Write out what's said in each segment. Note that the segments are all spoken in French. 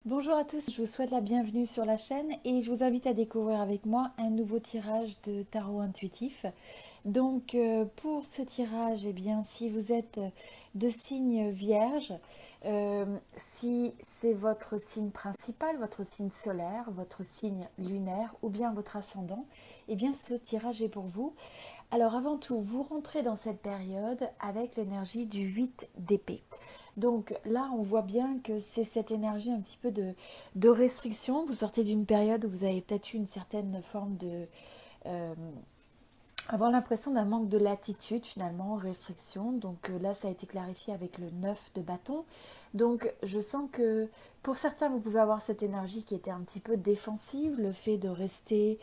Bonjour à tous, je vous souhaite la bienvenue sur la chaîne et je vous invite à découvrir avec moi un nouveau tirage de tarot intuitif. Pour ce tirage, eh bien, si vous êtes de signe vierge, si c'est votre signe principal, votre signe solaire, votre signe lunaire ou bien votre ascendant, eh bien ce tirage est pour vous. Alors avant tout, vous rentrez dans cette période avec l'énergie du 8 d'épée. Donc là, on voit bien que c'est cette énergie un petit peu de restriction. Vous sortez d'une période où vous avez peut-être eu une certaine forme de... euh, avoir l'impression d'un manque de latitude finalement, restriction. Là, ça a été clarifié avec le 9 de bâton. Donc je sens que pour certains, vous pouvez avoir cette énergie qui était un petit peu défensive, le fait de rester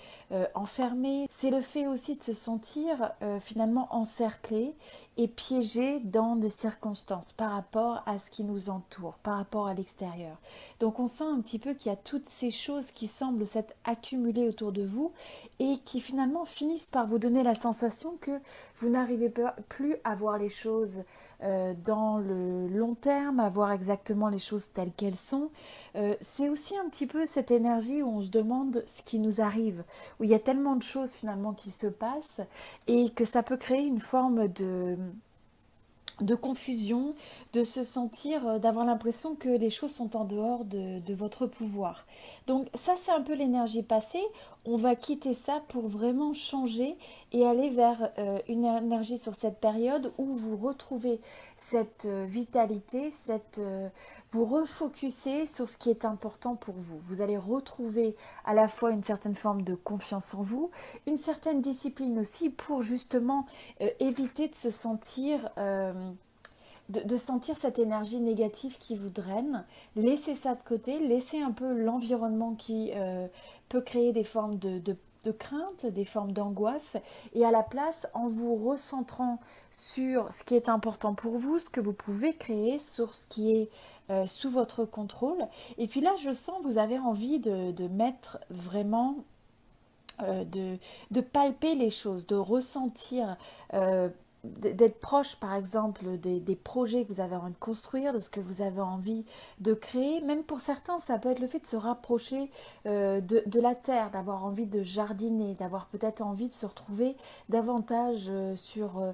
enfermé. C'est le fait aussi de se sentir finalement encerclé et piégé dans des circonstances par rapport à ce qui nous entoure, par rapport à l'extérieur. Donc on sent un petit peu qu'il y a toutes ces choses qui semblent s'être accumulées autour de vous et qui finalement finissent par vous donner la sensation que vous n'arrivez plus à voir les choses dans le long terme, à voir exactement les choses telles qu'elles sont. C'est aussi un petit peu cette énergie où on se demande ce qui nous arrive, où il y a tellement de choses finalement qui se passent et que ça peut créer une forme de confusion, de se sentir, d'avoir l'impression que les choses sont en dehors de votre pouvoir. Donc ça, c'est un peu l'énergie passée. On va quitter ça pour vraiment changer et aller vers une énergie sur cette période où vous retrouvez cette vitalité, vous refocussez sur ce qui est important pour vous. Vous allez retrouver à la fois une certaine forme de confiance en vous, une certaine discipline aussi pour justement éviter de se sentir de sentir cette énergie négative qui vous draine, laissez ça de côté, laissez un peu l'environnement qui peut créer des formes de crainte, des formes d'angoisse, et à la place, en vous recentrant sur ce qui est important pour vous, ce que vous pouvez créer, sur ce qui est sous votre contrôle. Et puis là, je sens, vous avez envie de mettre vraiment euh, de, de palper les choses, de ressentir, d'être proche par exemple des projets que vous avez envie de construire, de ce que vous avez envie de créer. Même pour certains, ça peut être le fait de se rapprocher de la terre, d'avoir envie de jardiner, d'avoir peut-être envie de se retrouver davantage sur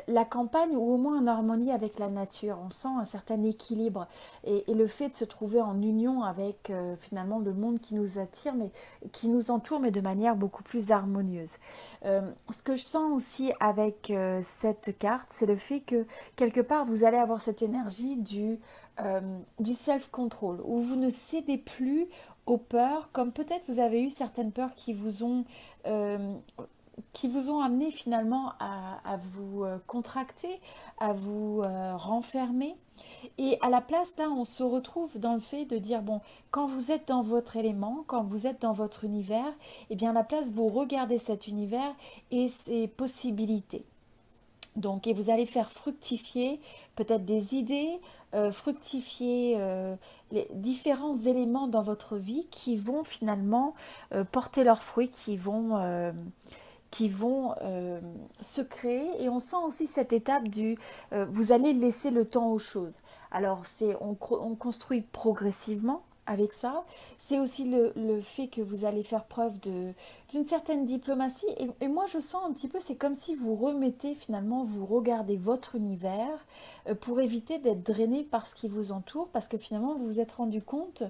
la campagne ou au moins en harmonie avec la nature. On sent un certain équilibre et le fait de se trouver en union avec finalement le monde qui nous attire, mais qui nous entoure, mais de manière beaucoup plus harmonieuse. Ce que je sens aussi avec cette carte, c'est le fait que quelque part, vous allez avoir cette énergie du self-control, où vous ne cédez plus aux peurs, comme peut-être vous avez eu certaines peurs euh, qui vous ont amené finalement à vous contracter, à vous renfermer. Et à la place, là, on se retrouve dans le fait de dire, bon, quand vous êtes dans votre élément, quand vous êtes dans votre univers, eh bien, à la place, vous regardez cet univers et ses possibilités. Donc, et vous allez faire fructifier peut-être des idées, fructifier les différents éléments dans votre vie qui vont finalement porter leurs fruits, qui vont se créer. Et on sent aussi cette étape du vous allez laisser le temps aux choses. Alors on construit progressivement avec ça. C'est aussi le fait que vous allez faire preuve d'une certaine diplomatie. Et moi je sens un petit peu, c'est comme si vous remettez finalement, vous regardez votre univers pour éviter d'être drainé par ce qui vous entoure, parce que finalement vous vous êtes rendu compte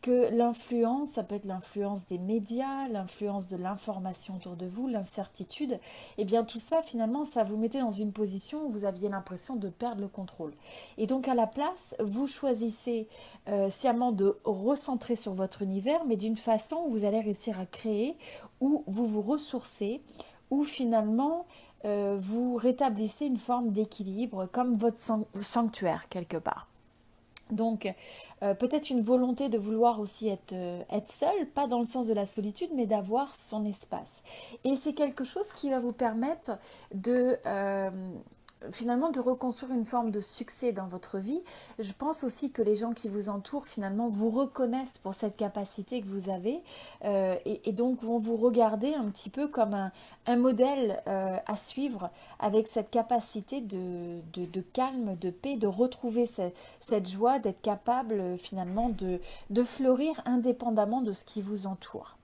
que l'influence, ça peut être l'influence des médias, l'influence de l'information autour de vous, l'incertitude, et bien tout ça finalement ça vous mettait dans une position où vous aviez l'impression de perdre le contrôle. Et donc à la place, vous choisissez sciemment de recentrer sur votre univers, mais d'une façon où vous allez réussir à créer, où vous vous ressourcez, où finalement vous rétablissez une forme d'équilibre comme votre sanctuaire quelque part. Donc, peut-être une volonté de vouloir aussi être seul, pas dans le sens de la solitude, mais d'avoir son espace. Et c'est quelque chose qui va vous permettre de, finalement de reconstruire une forme de succès dans votre vie. Je pense aussi que les gens qui vous entourent finalement vous reconnaissent pour cette capacité que vous avez et donc vont vous regarder un petit peu comme un modèle à suivre avec cette capacité de calme, de paix, de retrouver cette joie, d'être capable finalement de fleurir indépendamment de ce qui vous entoure.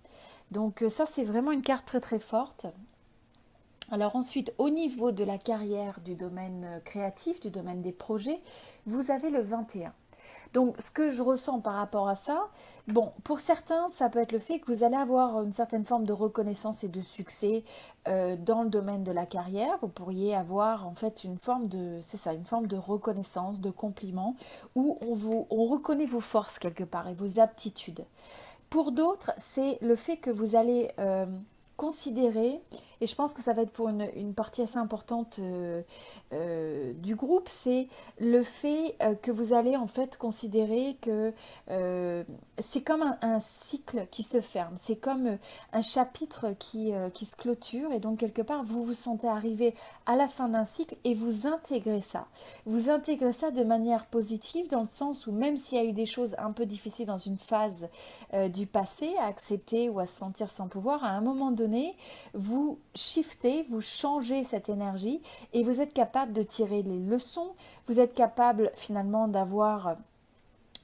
Donc ça c'est vraiment une carte très très forte. Alors ensuite, au niveau de la carrière du domaine créatif, du domaine des projets, vous avez le 21. Donc ce que je ressens par rapport à ça, bon, pour certains, ça peut être le fait que vous allez avoir une certaine forme de reconnaissance et de succès dans le domaine de la carrière. Vous pourriez avoir en fait une forme de, c'est ça, une forme de reconnaissance, de compliment, où on reconnaît vos forces quelque part et vos aptitudes. Pour d'autres, c'est le fait que vous allez considérer, et je pense que ça va être pour une partie assez importante du groupe, c'est le fait que vous allez en fait considérer que c'est comme un cycle qui se ferme, c'est comme un chapitre qui se clôture, et donc quelque part vous vous sentez arriver à la fin d'un cycle et vous intégrez ça. Vous intégrez ça de manière positive dans le sens où même s'il y a eu des choses un peu difficiles dans une phase du passé à accepter ou à se sentir sans pouvoir, à un moment donné, vous shiftez, vous changez cette énergie et vous êtes capable de tirer les leçons, vous êtes capable finalement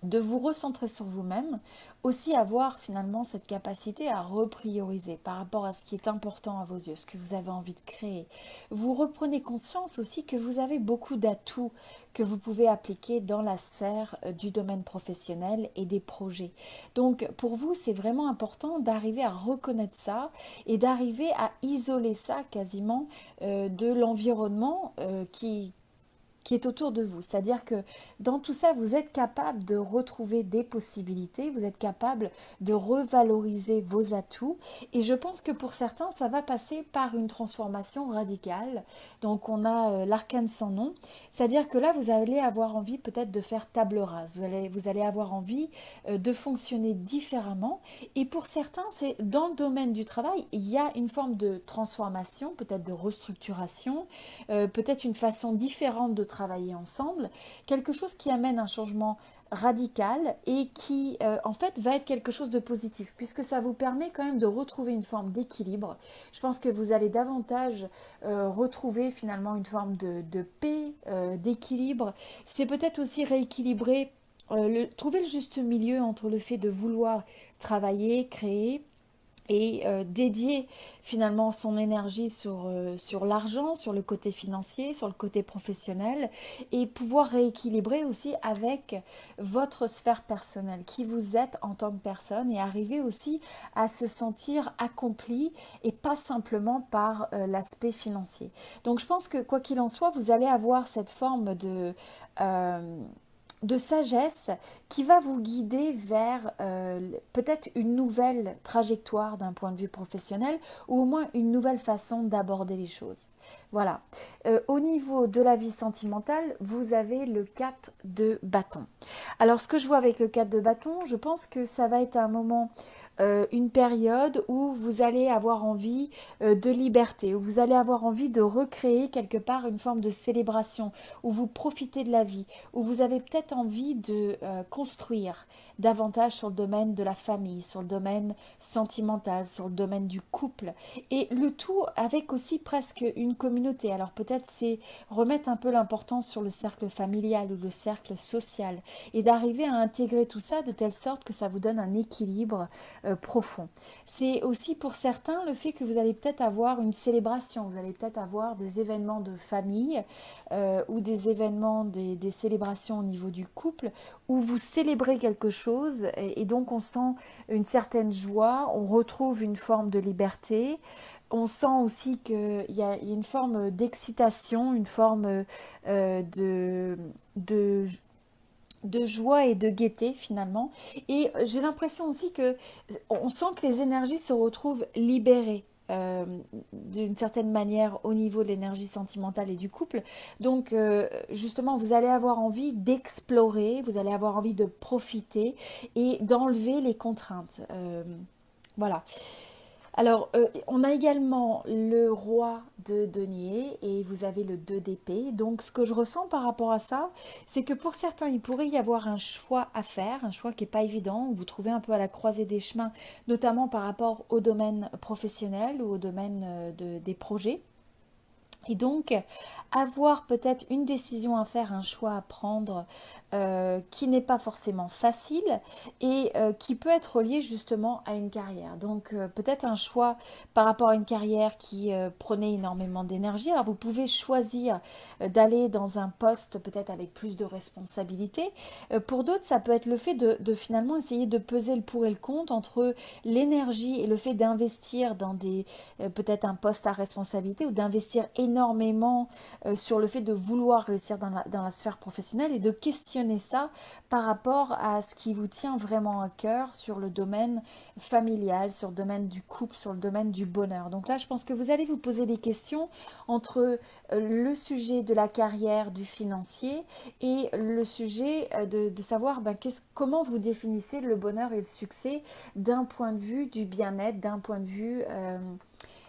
de vous recentrer sur vous-même, aussi avoir finalement cette capacité à reprioriser par rapport à ce qui est important à vos yeux, ce que vous avez envie de créer. Vous reprenez conscience aussi que vous avez beaucoup d'atouts que vous pouvez appliquer dans la sphère du domaine professionnel et des projets. Donc pour vous, c'est vraiment important d'arriver à reconnaître ça et d'arriver à isoler ça quasiment de l'environnement qui est autour de vous. C'est-à-dire que dans tout ça, vous êtes capable de retrouver des possibilités, vous êtes capable de revaloriser vos atouts. Et je pense que pour certains, ça va passer par une transformation radicale. Donc on a l'arcane sans nom. C'est-à-dire que là, vous allez avoir envie peut-être de faire table rase. Vous allez avoir envie de fonctionner différemment. Et pour certains, c'est dans le domaine du travail, il y a une forme de transformation, peut-être de restructuration, peut-être une façon différente de travailler ensemble, quelque chose qui amène un changement radical et qui en fait va être quelque chose de positif puisque ça vous permet quand même de retrouver une forme d'équilibre. Je pense que vous allez davantage retrouver finalement une forme de paix, d'équilibre. C'est peut-être aussi rééquilibrer, trouver le juste milieu entre le fait de vouloir travailler, créer et dédier finalement son énergie sur l'argent, sur le côté financier, sur le côté professionnel et pouvoir rééquilibrer aussi avec votre sphère personnelle, qui vous êtes en tant que personne et arriver aussi à se sentir accompli et pas simplement par l'aspect financier. Donc je pense que quoi qu'il en soit, vous allez avoir cette forme euh, de sagesse qui va vous guider vers peut-être une nouvelle trajectoire d'un point de vue professionnel ou au moins une nouvelle façon d'aborder les choses. Voilà. Au niveau de la vie sentimentale, vous avez le 4 de bâton. Alors ce que je vois avec le 4 de bâton, je pense que ça va être un moment une période où vous allez avoir envie de liberté, où vous allez avoir envie de recréer quelque part une forme de célébration, où vous profitez de la vie, où vous avez peut-être envie de construire davantage sur le domaine de la famille, sur le domaine sentimental, sur le domaine du couple, et le tout avec aussi presque une communauté. Alors peut-être c'est remettre un peu l'importance sur le cercle familial ou le cercle social, et d'arriver à intégrer tout ça de telle sorte que ça vous donne un équilibre profond. C'est aussi pour certains le fait que vous allez peut-être avoir une célébration, vous allez peut-être avoir des événements de famille ou des événements, des célébrations au niveau du couple où vous célébrez quelque chose et donc on sent une certaine joie, on retrouve une forme de liberté. On sent aussi qu'il y a une forme d'excitation, une forme de, de joie et de gaieté finalement. Et j'ai l'impression aussi que on sent que les énergies se retrouvent libérées. D'une certaine manière au niveau de l'énergie sentimentale et du couple. Donc justement, vous allez avoir envie d'explorer, vous allez avoir envie de profiter et d'enlever les contraintes. Voilà. Alors, on a également le roi de denier et vous avez le 2 d'épée. Donc, ce que je ressens par rapport à ça, c'est que pour certains, il pourrait y avoir un choix à faire, un choix qui n'est pas évident, où vous trouvez un peu à la croisée des chemins, notamment par rapport au domaine professionnel ou au domaine des projets. Et donc, avoir peut-être une décision à faire, un choix à prendre qui n'est pas forcément facile et qui peut être lié justement à une carrière. Donc, peut-être un choix par rapport à une carrière qui prenait énormément d'énergie. Alors, vous pouvez choisir d'aller dans un poste peut-être avec plus de responsabilités. Pour d'autres, ça peut être le fait de finalement essayer de peser le pour et le contre entre l'énergie et le fait d'investir dans des peut-être un poste à responsabilité ou d'investir énormément sur le fait de vouloir réussir dans la sphère professionnelle et de questionner ça par rapport à ce qui vous tient vraiment à cœur sur le domaine familial, sur le domaine du couple, sur le domaine du bonheur. Donc là, je pense que vous allez vous poser des questions entre le sujet de la carrière, du financier et le sujet de savoir comment vous définissez le bonheur et le succès d'un point de vue du bien-être, d'un point de vue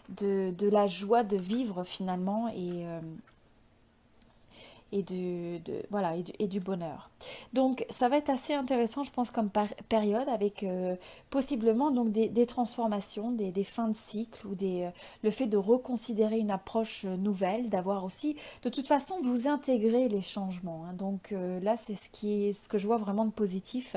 de la joie de vivre finalement voilà, et du bonheur. Donc ça va être assez intéressant, je pense, comme période avec possiblement donc des transformations, des fins de cycle ou le fait de reconsidérer une approche nouvelle, d'avoir aussi, de toute façon, vous intégrer les changements. Hein. Donc là, c'est ce que je vois vraiment de positif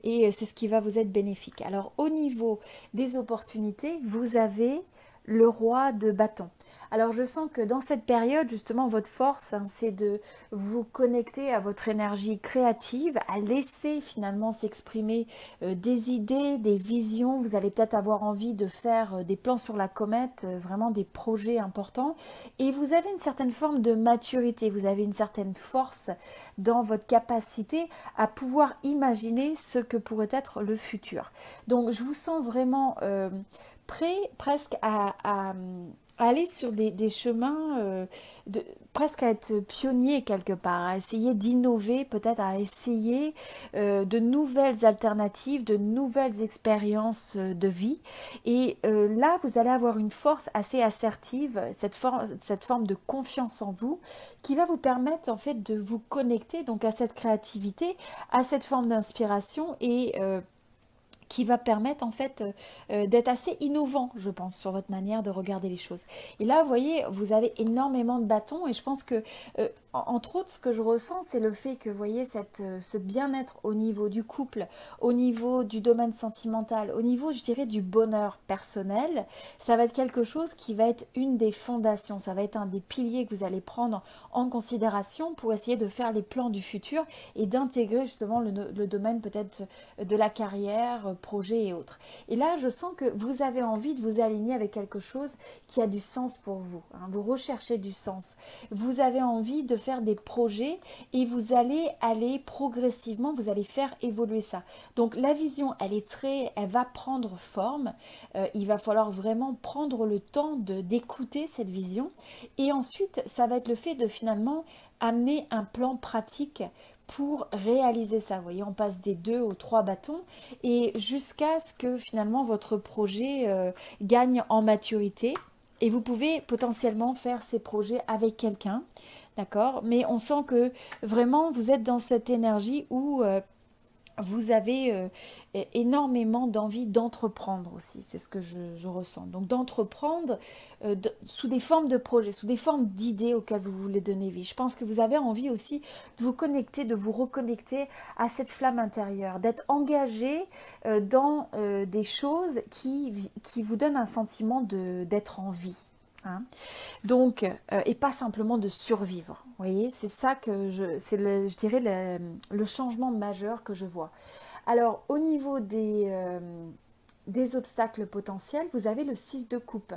et c'est ce qui va vous être bénéfique. Alors au niveau des opportunités, vous avez le roi de bâton. Alors je sens que dans cette période, justement, votre force, hein, c'est de vous connecter à votre énergie créative, à laisser finalement s'exprimer des idées, des visions. Vous allez peut-être avoir envie de faire des plans sur la comète, vraiment des projets importants. Et vous avez une certaine forme de maturité, vous avez une certaine force dans votre capacité à pouvoir imaginer ce que pourrait être le futur. Donc je vous sens vraiment prêt presque à aller sur des chemins, presque à être pionnier quelque part, à essayer d'innover, peut-être à essayer de nouvelles alternatives, de nouvelles expériences de vie. Et là, vous allez avoir une force assez assertive, cette forme de confiance en vous, qui va vous permettre en fait de vous connecter donc à cette créativité, à cette forme d'inspiration et qui va permettre en fait d'être assez innovant, je pense, sur votre manière de regarder les choses. Et là, vous voyez, vous avez énormément de bâtons et je pense que, entre autres, ce que je ressens, c'est le fait que, vous voyez, ce bien-être au niveau du couple, au niveau du domaine sentimental, au niveau, je dirais, du bonheur personnel, ça va être quelque chose qui va être une des fondations, ça va être un des piliers que vous allez prendre en considération pour essayer de faire les plans du futur et d'intégrer justement le domaine peut-être de la carrière, projets et autres. Et là, je sens que vous avez envie de vous aligner avec quelque chose qui a du sens pour vous. Hein. Vous recherchez du sens. Vous avez envie de faire des projets et vous allez aller progressivement, vous allez faire évoluer ça. Donc la vision, elle va prendre forme. Il va falloir vraiment prendre le temps d'écouter cette vision. Et ensuite, ça va être le fait de finalement amener un plan pratique pour réaliser ça. Vous voyez, on passe des 2 aux 3 bâtons et jusqu'à ce que finalement votre projet gagne en maturité. Et vous pouvez potentiellement faire ces projets avec quelqu'un, d'accord? Mais on sent que vraiment vous êtes dans cette énergie où vous avez énormément d'envie d'entreprendre aussi, c'est ce que je ressens. Donc d'entreprendre sous des formes de projets, sous des formes d'idées auxquelles vous voulez donner vie. Je pense que vous avez envie aussi de vous connecter, de vous reconnecter à cette flamme intérieure, d'être engagé dans des choses qui vous donnent un sentiment d'être en vie. Hein. Donc, et pas simplement de survivre. Vous voyez, c'est ça que je dirais le changement majeur que je vois. Alors, au niveau des obstacles potentiels, vous avez le 6 de coupe.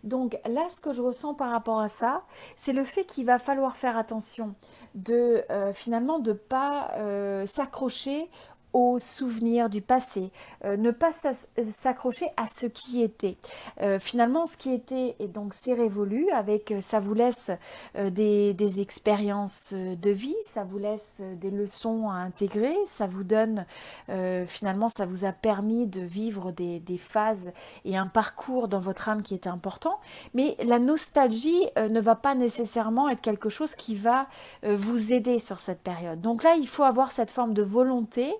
Donc là, ce que je ressens par rapport à ça, c'est le fait qu'il va falloir faire attention de finalement de ne pas s'accrocher aux souvenirs du passé, ne pas s'accrocher à ce qui était. Finalement, ce qui était, et donc c'est révolu, avec ça vous laisse des expériences de vie, ça vous laisse des leçons à intégrer, ça vous donne, finalement, ça vous a permis de vivre des phases et un parcours dans votre âme qui était important, mais la nostalgie ne va pas nécessairement être quelque chose qui va vous aider sur cette période. Donc là, il faut avoir cette forme de volonté.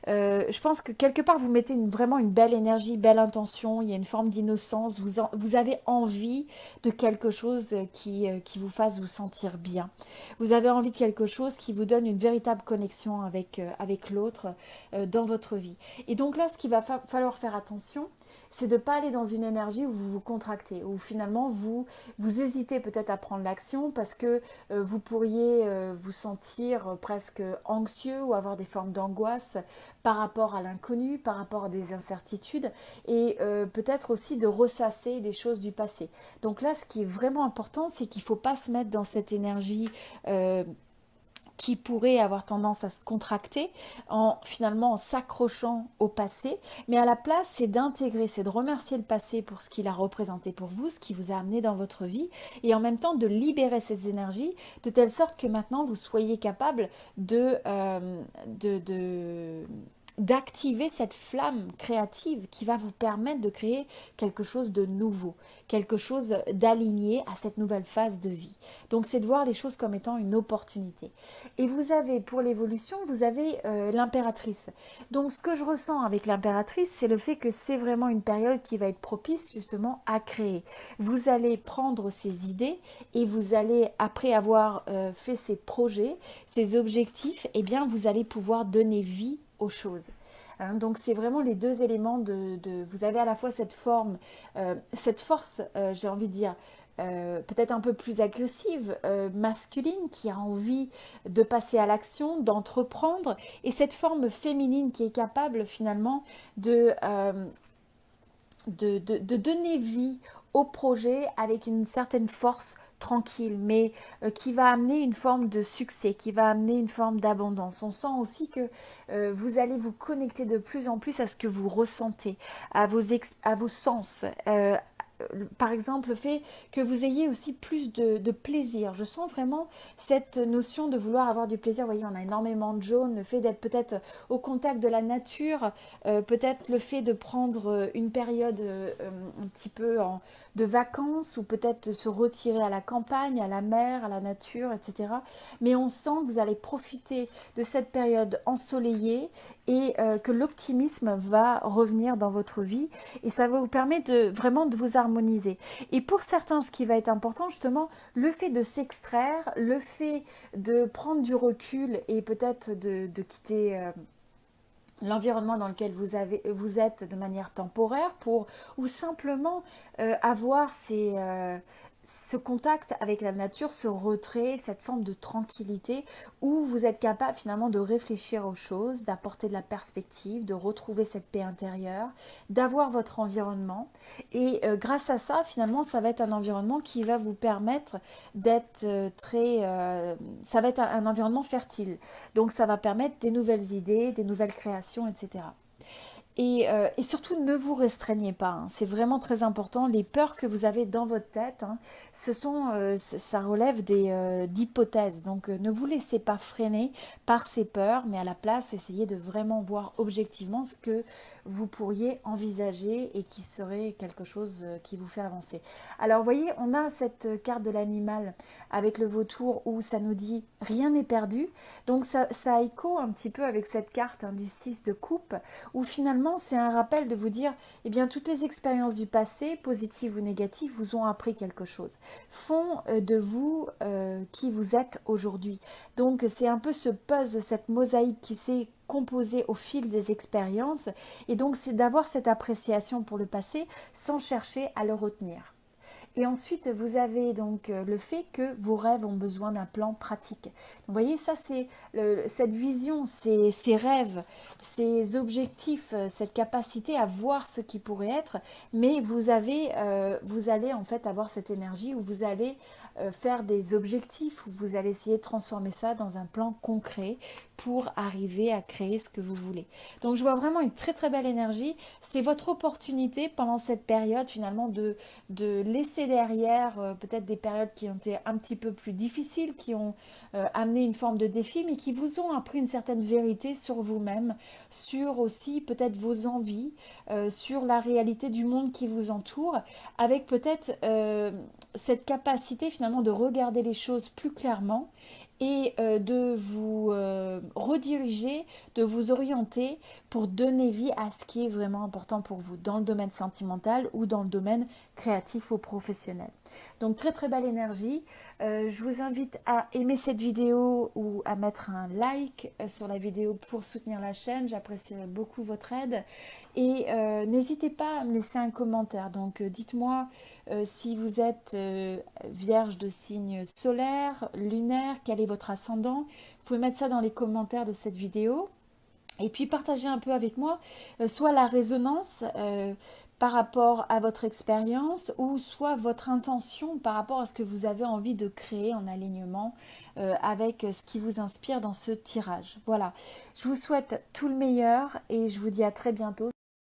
Je pense que quelque part, vous mettez vraiment une belle énergie, belle intention, il y a une forme d'innocence, vous avez envie de quelque chose qui vous fasse vous sentir bien. Vous avez envie de quelque chose qui vous donne une véritable connexion avec l'autre dans votre vie. Et donc là, ce qu'il va falloir faire attention, c'est de ne pas aller dans une énergie où vous vous contractez, où finalement vous hésitez peut-être à prendre l'action parce que vous pourriez vous sentir presque anxieux ou avoir des formes d'angoisse par rapport à l'inconnu, par rapport à des incertitudes et peut-être aussi de ressasser des choses du passé. Donc là, ce qui est vraiment important, c'est qu'il ne faut pas se mettre dans cette énergie qui pourrait avoir tendance à se contracter finalement en s'accrochant au passé, mais à la place c'est d'intégrer, c'est de remercier le passé pour ce qu'il a représenté pour vous, ce qui vous a amené dans votre vie, et en même temps de libérer ces énergies de telle sorte que maintenant vous soyez capable d'activer cette flamme créative qui va vous permettre de créer quelque chose de nouveau, quelque chose d'aligné à cette nouvelle phase de vie. Donc c'est de voir les choses comme étant une opportunité. Et vous avez, pour l'évolution, vous avez l'impératrice. Donc ce que je ressens avec l'impératrice, c'est le fait que c'est vraiment une période qui va être propice justement à créer. Vous allez prendre ces idées et vous allez, après avoir fait ces projets, ces objectifs, eh bien vous allez pouvoir donner vie aux choses. Hein, donc c'est vraiment les deux éléments vous avez à la fois cette forme, cette force, j'ai envie de dire, peut-être un peu plus agressive, masculine, qui a envie de passer à l'action, d'entreprendre, et cette forme féminine qui est capable finalement de donner vie au projet avec une certaine force tranquille, mais qui va amener une forme de succès, qui va amener une forme d'abondance. On sent aussi que vous allez vous connecter de plus en plus à ce que vous ressentez, à vos sens, par exemple, le fait que vous ayez aussi plus de plaisir. Je sens vraiment cette notion de vouloir avoir du plaisir. Vous voyez, on a énormément de jaune, le fait d'être peut-être au contact de la nature, peut-être le fait de prendre une période un petit peu de vacances ou peut-être se retirer à la campagne, à la mer, à la nature, etc. Mais on sent que vous allez profiter de cette période ensoleillée et que l'optimisme va revenir dans votre vie et ça va vous permettre vraiment de vous harmoniser. Et pour certains, ce qui va être important, justement, le fait de s'extraire, le fait de prendre du recul et peut-être de quitter l'environnement dans lequel vous êtes de manière temporaire ou simplement avoir ce contact avec la nature, ce retrait, cette forme de tranquillité où vous êtes capable finalement de réfléchir aux choses, d'apporter de la perspective, de retrouver cette paix intérieure, d'avoir votre environnement. Et grâce à ça, finalement, ça va être un environnement qui va vous permettre d'être ça va être un environnement fertile. Donc ça va permettre des nouvelles idées, des nouvelles créations, etc. Et surtout, ne vous restreignez pas. Hein. C'est vraiment très important. Les peurs que vous avez dans votre tête, hein, ça relève d'hypothèses. Donc, ne vous laissez pas freiner par ces peurs, mais à la place, essayez de vraiment voir objectivement ce que vous pourriez envisager et qui serait quelque chose qui vous fait avancer. Alors, vous voyez, on a cette carte de l'animal avec le vautour où ça nous dit « rien n'est perdu ». Donc, ça écho un petit peu avec cette carte du 6 de coupe où finalement, c'est un rappel de vous dire, eh bien, toutes les expériences du passé, positives ou négatives, vous ont appris quelque chose, font de vous qui vous êtes aujourd'hui. Donc, c'est un peu ce puzzle, cette mosaïque qui s'est composée au fil des expériences. Et donc, c'est d'avoir cette appréciation pour le passé sans chercher à le retenir. Et ensuite, vous avez donc le fait que vos rêves ont besoin d'un plan pratique. Donc, vous voyez, ça, c'est cette vision, ces rêves, ces objectifs, cette capacité à voir ce qui pourrait être. Mais vous allez en fait avoir cette énergie où vous allez faire des objectifs, où vous allez essayer de transformer ça dans un plan concret pour arriver à créer ce que vous voulez. Donc, je vois vraiment une très très belle énergie. C'est votre opportunité pendant cette période finalement de laisser derrière peut-être des périodes qui ont été un petit peu plus difficiles, qui ont amené une forme de défi, mais qui vous ont appris une certaine vérité sur vous-même, sur aussi peut-être vos envies, sur la réalité du monde qui vous entoure, avec peut-être cette capacité finalement de regarder les choses plus clairement et de vous rediriger, de vous orienter pour donner vie à ce qui est vraiment important pour vous dans le domaine sentimental ou dans le domaine créatif ou professionnel. Donc très très belle énergie. Je vous invite à aimer cette vidéo ou à mettre un like sur la vidéo pour soutenir la chaîne. J'apprécierais beaucoup votre aide. Et n'hésitez pas à me laisser un commentaire. Donc dites-moi si vous êtes vierge de signe solaire, lunaire, quel est votre ascendant. Vous pouvez mettre ça dans les commentaires de cette vidéo. Et puis partagez un peu avec moi soit la résonance par rapport à votre expérience ou soit votre intention par rapport à ce que vous avez envie de créer en alignement avec ce qui vous inspire dans ce tirage. Voilà, je vous souhaite tout le meilleur et je vous dis à très bientôt.